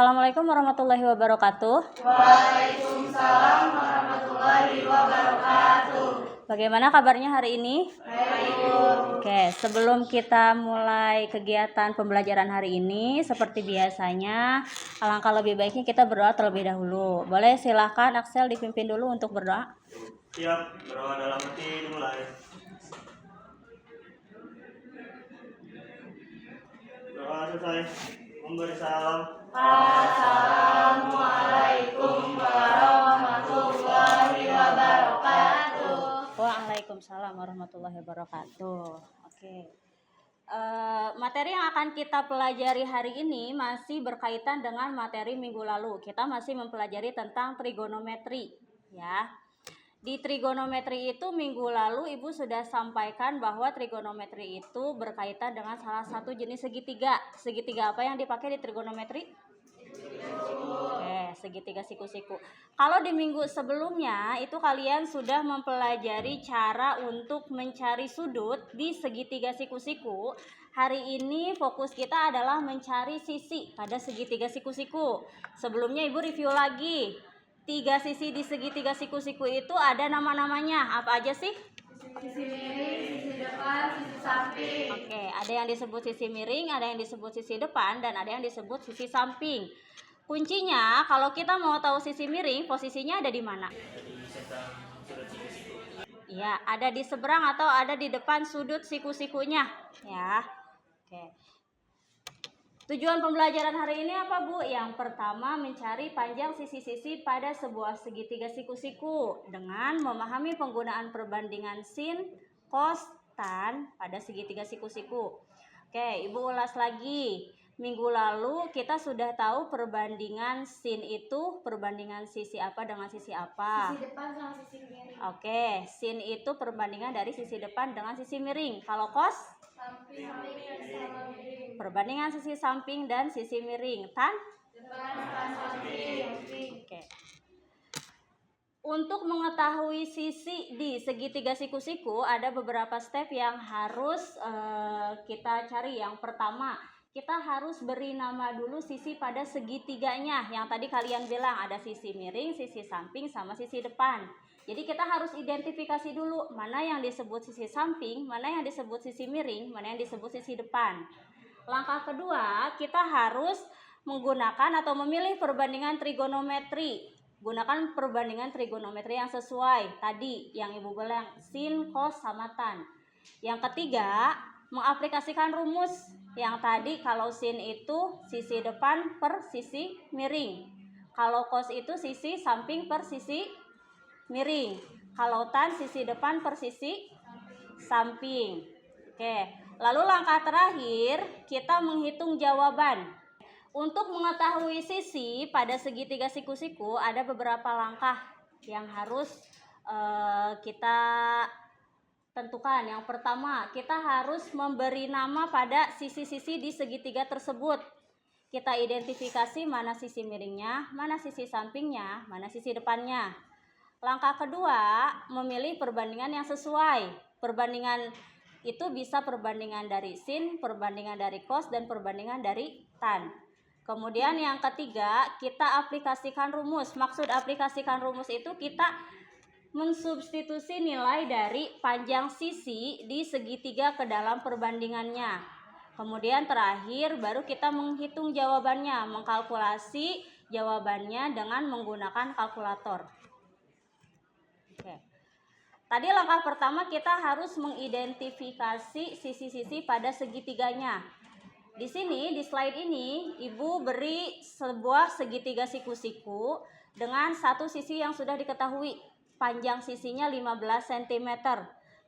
Assalamualaikum warahmatullahi wabarakatuh. Waalaikumsalam warahmatullahi wabarakatuh. Bagaimana kabarnya hari ini? Baik. Oke, sebelum kita mulai kegiatan pembelajaran hari ini, seperti biasanya, alangkah lebih baiknya kita berdoa terlebih dahulu. Boleh silahkan Axel dipimpin dulu untuk berdoa. Siap, berdoa dalam hati dimulai. Doa selesai. Memberi salam. Assalamualaikum warahmatullahi wabarakatuh. Waalaikumsalam warahmatullahi wabarakatuh. Oke. Materi yang akan kita pelajari hari ini masih berkaitan dengan materi minggu lalu. Kita masih mempelajari tentang trigonometri, ya. Di trigonometri itu minggu lalu Ibu sudah sampaikan bahwa trigonometri itu berkaitan dengan salah satu jenis segitiga. Segitiga apa yang dipakai di trigonometri? Oke, segitiga siku-siku. Kalau di minggu sebelumnya itu kalian sudah mempelajari cara untuk mencari sudut di segitiga siku-siku. Hari ini fokus kita adalah mencari sisi pada segitiga siku-siku. Sebelumnya Ibu review lagi. 3 sisi di segitiga siku-siku itu ada nama-namanya. Apa aja sih? Sisi miring, sisi depan, sisi samping. Oke, ada yang disebut sisi miring, ada yang disebut sisi depan, dan ada yang disebut sisi samping. Kuncinya, kalau kita mau tahu sisi miring, posisinya ada di mana? Iya, ada di seberang atau ada di depan sudut siku-sikunya, ya. Oke. Tujuan pembelajaran hari ini apa, Bu? Yang pertama, mencari panjang sisi-sisi pada sebuah segitiga siku-siku dengan memahami penggunaan perbandingan sin, cos, tan pada segitiga siku-siku. Oke, Ibu ulas lagi. Minggu lalu kita sudah tahu perbandingan sin itu perbandingan sisi apa dengan sisi apa? Sisi depan sama sisi miring. Oke, sin itu perbandingan dari sisi depan dengan sisi miring. Kalau cos? Samping sama miring. Perbandingan sisi samping dan sisi miring. Tan? Depan sama samping. Oke. Untuk mengetahui sisi di segitiga siku-siku ada beberapa step yang harus kita cari. Yang pertama, kita harus beri nama dulu sisi pada segitiganya. Yang tadi kalian bilang ada sisi miring, sisi samping, sama sisi depan. Jadi kita harus identifikasi dulu mana yang disebut sisi samping, mana yang disebut sisi miring, mana yang disebut sisi depan. Langkah kedua, kita harus menggunakan atau memilih perbandingan trigonometri. Gunakan perbandingan trigonometri yang sesuai. Tadi yang Ibu bilang sin, cos, sama tan. Yang ketiga, mengaplikasikan rumus. Yang tadi kalau sin itu sisi depan per sisi miring. Kalau cos itu sisi samping per sisi miring. Kalau tan sisi depan per sisi samping. Oke. Lalu langkah terakhir kita menghitung jawaban. Untuk mengetahui sisi pada segitiga siku-siku ada beberapa langkah yang harus kita tentukan. Yang pertama, kita harus memberi nama pada sisi-sisi di segitiga tersebut. Kita identifikasi mana sisi miringnya, mana sisi sampingnya, mana sisi depannya. Langkah kedua, memilih perbandingan yang sesuai. Perbandingan itu bisa perbandingan dari sin, perbandingan dari cos, dan perbandingan dari tan. Kemudian yang ketiga, kita aplikasikan rumus. Maksud aplikasikan rumus itu kita mensubstitusi nilai dari panjang sisi di segitiga ke dalam perbandingannya. Kemudian terakhir baru kita menghitung jawabannya, mengkalkulasi jawabannya dengan menggunakan kalkulator. Oke. Tadi langkah pertama kita harus mengidentifikasi sisi-sisi pada segitiganya. Di sini, di slide ini, Ibu beri sebuah segitiga siku-siku dengan satu sisi yang sudah diketahui. Panjang sisinya 15 cm.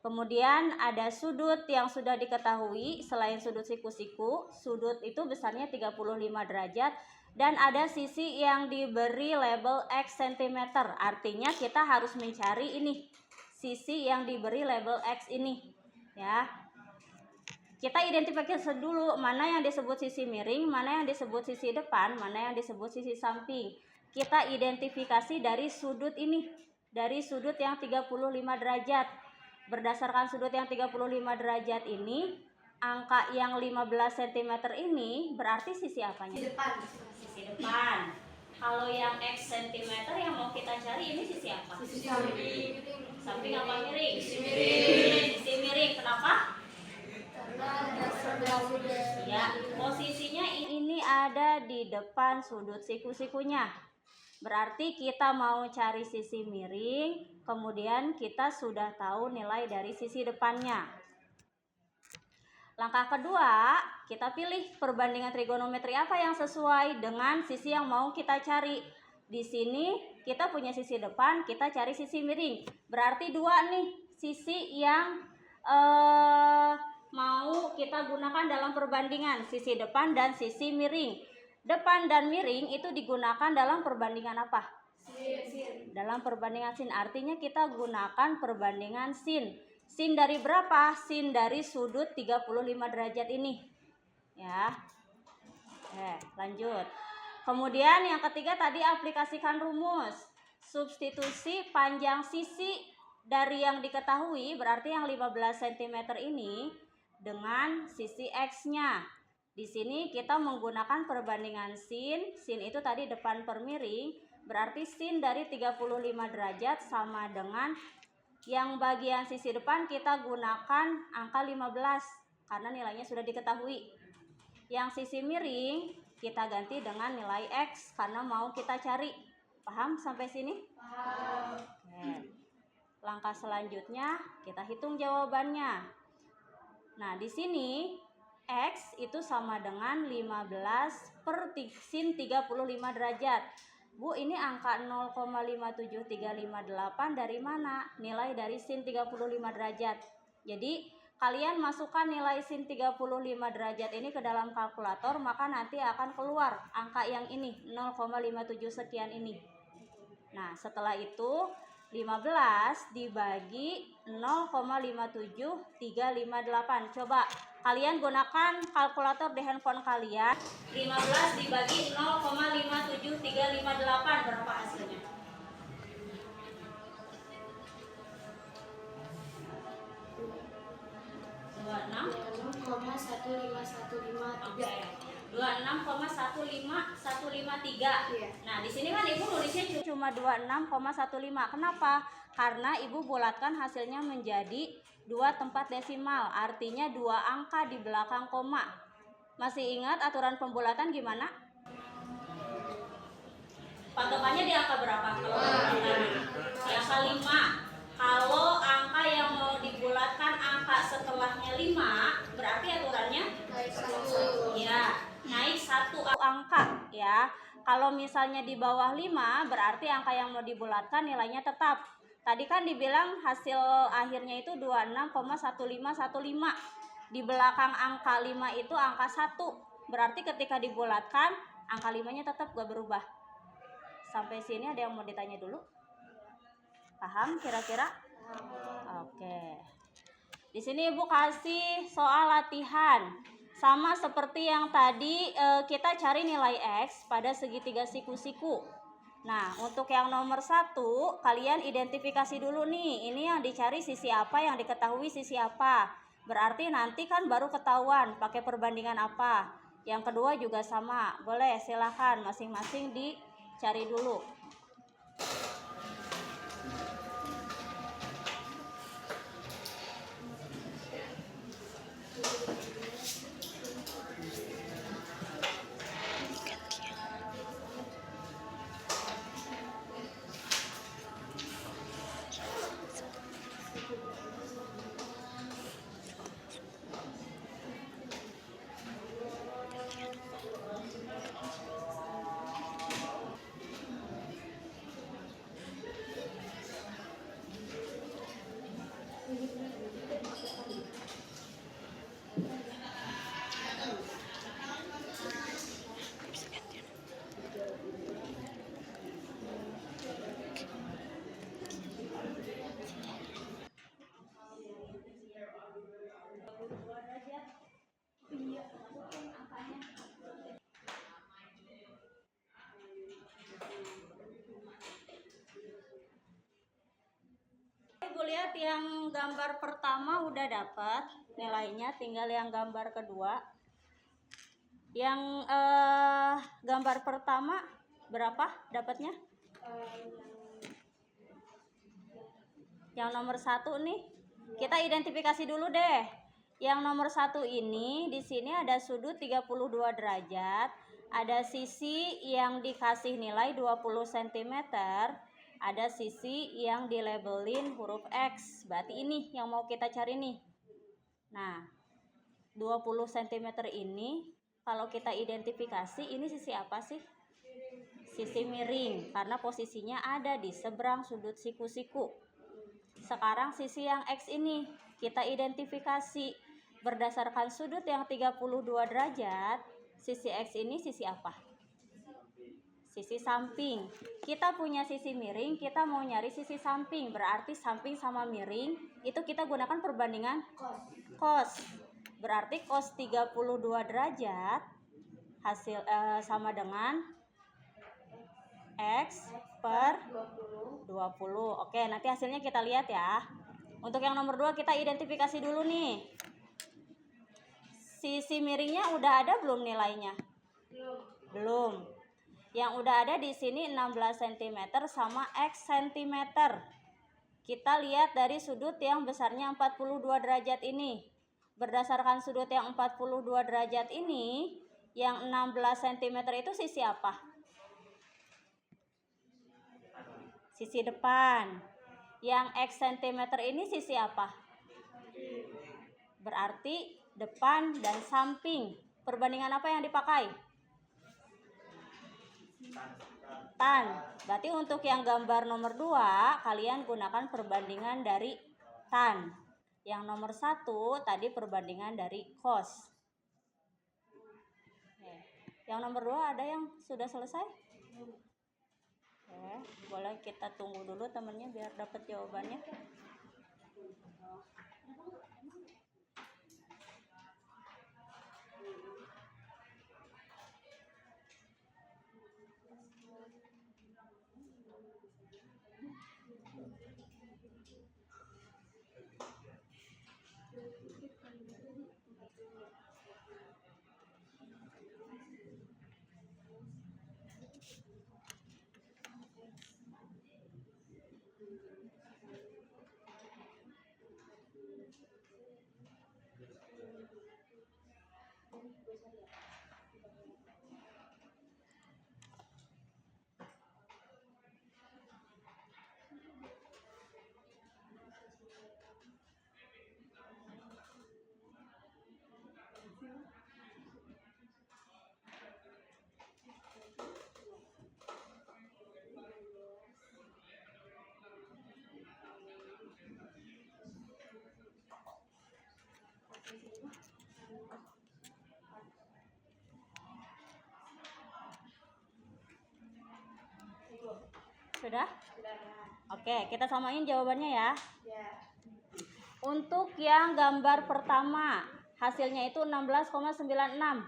Kemudian ada sudut yang sudah diketahui selain sudut siku-siku. Sudut itu besarnya 35 derajat. Dan ada sisi yang diberi label X cm. Artinya kita harus mencari ini. Sisi yang diberi label X ini. Ya. Kita identifikasi dulu mana yang disebut sisi miring, mana yang disebut sisi depan, mana yang disebut sisi samping. Kita identifikasi dari sudut ini. Dari sudut yang 35 derajat. Berdasarkan sudut yang 35 derajat ini, angka yang 15 cm ini berarti sisi apanya? Sisi depan. Sisi depan. Kalau yang X cm yang mau kita cari ini sisi apa? Sisi samping. Samping apa miring? Sisi miring. Sisi miring. Kenapa? Karena ada sebelah sudut. Ya, posisinya ini ada di depan sudut siku-sikunya. Berarti kita mau cari sisi miring, kemudian kita sudah tahu nilai dari sisi depannya. Langkah kedua, kita pilih perbandingan trigonometri apa yang sesuai dengan sisi yang mau kita cari. Di sini kita punya sisi depan, kita cari sisi miring. Berarti dua nih sisi yang mau kita gunakan dalam perbandingan, sisi depan dan sisi miring. Depan dan miring itu digunakan dalam perbandingan apa? Sin. Dalam perbandingan sin, artinya kita gunakan perbandingan sin. Sin dari berapa? Sin dari sudut 35 derajat ini. Ya. Lanjut. Kemudian yang ketiga tadi aplikasikan rumus. Substitusi panjang sisi dari yang diketahui, berarti yang 15 cm ini dengan sisi X-nya. Di sini kita menggunakan perbandingan sin. Sin itu tadi depan per miring, berarti sin dari 35 derajat sama dengan yang bagian sisi depan kita gunakan angka 15 karena nilainya sudah diketahui. Yang sisi miring kita ganti dengan nilai X karena mau kita cari. Paham sampai sini? Paham. Oke. Langkah selanjutnya kita hitung jawabannya. Nah, di sini X itu sama dengan 15 per sin 35 derajat. Bu, ini angka 0,57358 dari mana? Nilai dari sin 35 derajat. Jadi, kalian masukkan nilai sin 35 derajat ini ke dalam kalkulator, maka nanti akan keluar angka yang ini, 0,57 sekian ini. Nah, setelah itu 15 dibagi 0,57358. Coba kalian gunakan kalkulator di handphone kalian. 15 dibagi 0,57358 berapa hasilnya? Oke. 26,15153. Iya. Nah, di sini kan Ibu nulisnya cuma 26,15. Kenapa? Karena Ibu bulatkan hasilnya menjadi 2 tempat desimal, artinya 2 angka di belakang koma. Masih ingat aturan pembulatan gimana? Patokannya di angka berapa? Kalau pembulatan di angka 5. Kalau angka yang mau dibulatkan angka setelahnya 5, berarti aturannya Naik 1. ya, naik 1 angka ya. Kalau misalnya di bawah 5 berarti angka yang mau dibulatkan nilainya tetap. Tadi kan dibilang hasil akhirnya itu 26,1515. Di belakang angka 5 itu angka 1. Berarti ketika dibulatkan angka 5-nya tetap gak berubah. Sampai sini ada yang mau ditanya dulu? Paham kira-kira? Oke. Di sini Ibu kasih soal latihan. Sama seperti yang tadi kita cari nilai X pada segitiga siku-siku. Nah, untuk yang nomor 1, kalian identifikasi dulu nih. Ini yang dicari sisi apa, yang diketahui sisi apa. Berarti nanti kan baru ketahuan pakai perbandingan apa. Yang kedua juga sama. Boleh, silahkan masing-masing dicari dulu. lihat yang gambar pertama udah dapat nilainya, tinggal yang gambar kedua. Yang gambar pertama berapa dapatnya? Yang nomor 1 nih, kita identifikasi dulu deh. Yang nomor 1 ini di sini ada sudut 32 derajat, ada sisi yang dikasih nilai 20 cm, ada sisi yang dilabelin huruf X. Berarti ini yang mau kita cari nih. Nah, 20 cm ini kalau kita identifikasi ini sisi apa sih? Sisi miring, karena posisinya ada di seberang sudut siku-siku. Sekarang sisi yang X ini kita identifikasi berdasarkan sudut yang 32 derajat. Sisi X ini sisi apa? Sisi samping. Kita punya sisi miring, kita mau nyari sisi samping. Berarti samping sama miring itu kita gunakan perbandingan cos. Berarti cos 32 derajat hasil sama dengan X per 20. Oke, nanti hasilnya kita lihat ya. Untuk yang nomor 2 kita identifikasi dulu nih. Sisi miringnya udah ada belum nilainya? Belum. Yang udah ada di sini 16 cm sama X cm. Kita lihat dari sudut yang besarnya 42 derajat ini. Berdasarkan sudut yang 42 derajat ini, yang 16 cm itu sisi apa? Sisi depan. Yang X cm ini sisi apa? Berarti depan dan samping. Perbandingan apa yang dipakai? Tan. Berarti untuk yang gambar nomor 2 kalian gunakan perbandingan dari tan. Yang nomor 1 tadi perbandingan dari cos. Yang nomor 2 ada yang sudah selesai? Oke, boleh kita tunggu dulu temennya biar dapat jawabannya. Sudah? Oke, kita samain jawabannya ya. Untuk yang gambar pertama, hasilnya itu 16,96.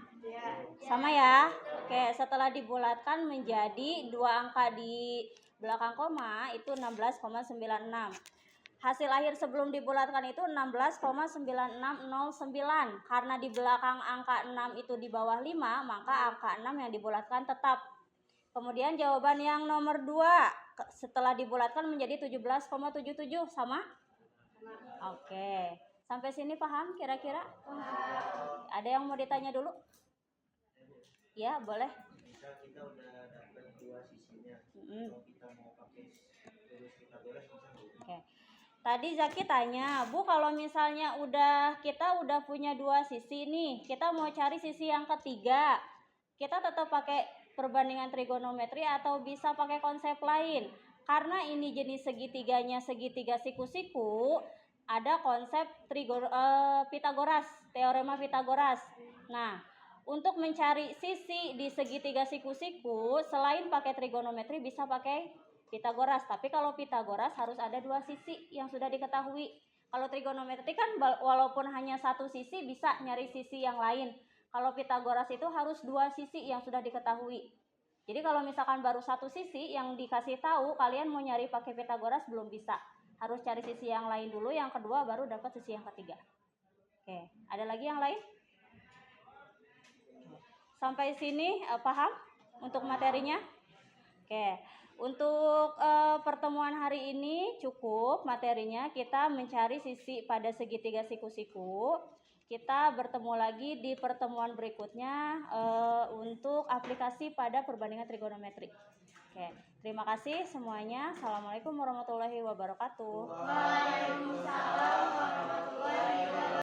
Sama ya. Oke, setelah dibulatkan menjadi 2 angka di belakang koma itu 16,96. Hasil akhir sebelum dibulatkan itu 16,9609. Karena di belakang angka 6 itu di bawah 5, maka angka 6 yang dibulatkan tetap. Kemudian jawaban yang nomor 2 setelah dibulatkan menjadi 17,77 sama? Oke. Sampai sini paham kira-kira? Ada yang mau ditanya dulu? Ya, boleh. Misal kita udah dapat 2 sisinya. Kalau kita mau pakai Pitagoras bisa nggak? Oke. Tadi Zaki tanya, Bu, kalau misalnya kita udah punya 2 sisi nih, kita mau cari sisi yang ketiga, kita tetap pakai perbandingan trigonometri atau bisa pakai konsep lain? Karena ini jenis segitiganya segitiga siku-siku, ada konsep Pitagoras, teorema Pitagoras. Nah, untuk mencari sisi di segitiga siku-siku, selain pakai trigonometri bisa pakai Pitagoras. Tapi kalau Pitagoras harus ada 2 sisi yang sudah diketahui. Kalau trigonometri kan walaupun hanya 1 sisi bisa nyari sisi yang lain. Kalau Pitagoras itu harus 2 sisi yang sudah diketahui. Jadi kalau misalkan baru 1 sisi yang dikasih tahu, kalian mau nyari pakai Pitagoras belum bisa. harus cari sisi yang lain dulu, yang kedua baru dapat sisi yang ketiga. Oke, ada lagi yang lain? Sampai sini paham untuk materinya? Oke, untuk pertemuan hari ini cukup materinya, kita mencari sisi pada segitiga siku-siku. Kita bertemu lagi di pertemuan berikutnya untuk aplikasi pada perbandingan trigonometri. Oke, terima kasih semuanya. Assalamualaikum warahmatullahi wabarakatuh. Waalaikumsalam warahmatullahi wabarakatuh.